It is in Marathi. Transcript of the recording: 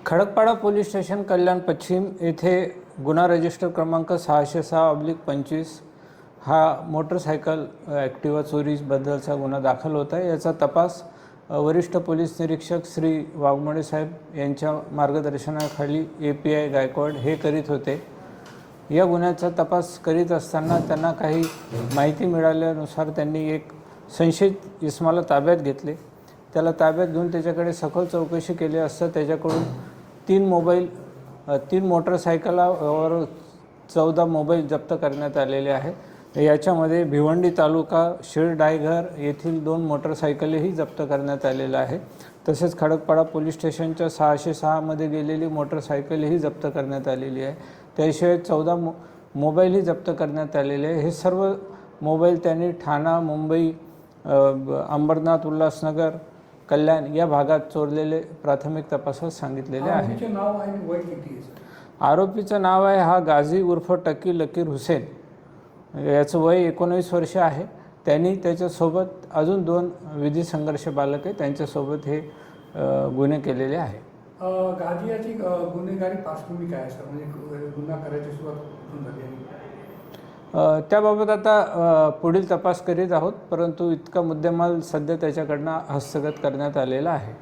खडकपाडा पोलीस स्टेशन कल्याण पश्चिम येथे गुन्हा रजिस्टर क्रमांक 606/25 हा मोटरसायकल ॲक्टिवा चोरीबद्दलचा गुन्हा दाखल होता आहे। याचा तपास वरिष्ठ पोलीस निरीक्षक श्री वाघमोडे साहेब यांच्या मार्गदर्शनाखाली API गायकवाड हे करीत होते। या गुन्ह्याचा तपास करीत असताना त्यांना काही माहिती मिळाल्यानुसार त्यांनी एक संशयित इसमाला ताब्यात घेतले। त्याला ताब्यात घेऊन त्याच्याकडे सखोल चौकशी केली असता त्याच्याकडून 3 मोटरसायकलवर 14 मोबाईल जप्त करण्यात आलेले आहे। याच्यामध्ये भिवंडी तालुका शिरडायघर येथील 2 मोटरसायकलही जप्त करण्यात आलेल्या आहे। तसेच खडकपाडा पोलीस स्टेशनच्या 606 मध्ये गेलेली मोटरसायकलही जप्त करण्यात आलेली आहे। त्याशिवाय 14 मोबाईलही जप्त करण्यात आलेले आहे। हे सर्व मोबाईल त्यांनी ठाणा, मुंबई, अंबरनाथ, उल्हासनगर, कल्याण या भागात चोरलेले प्राथमिक तपासात सांगितलेले आहे। आरोपीचं नाव आहे हा गाझी उर्फ टकी लकीर हुसेन। याचं वय 19 वर्ष आहे। त्यांनी त्याच्यासोबत अजून 2 विधी संघर्ष बालक आहे त्यांच्यासोबत हे गुन्हे केलेले आहे। गाझी याची गुन्हेगारी पार्श्वभूमी काय आहे सर? म्हणजे गुन्हा करायची सुरुवात कुठून झाली आहे? त्याबाबत आता पुढील तपास करीत आहोत, परंतु इतका मुद्देमाल सध्या त्याच्याकडनं हस्तगत करण्यात आलेला आहे।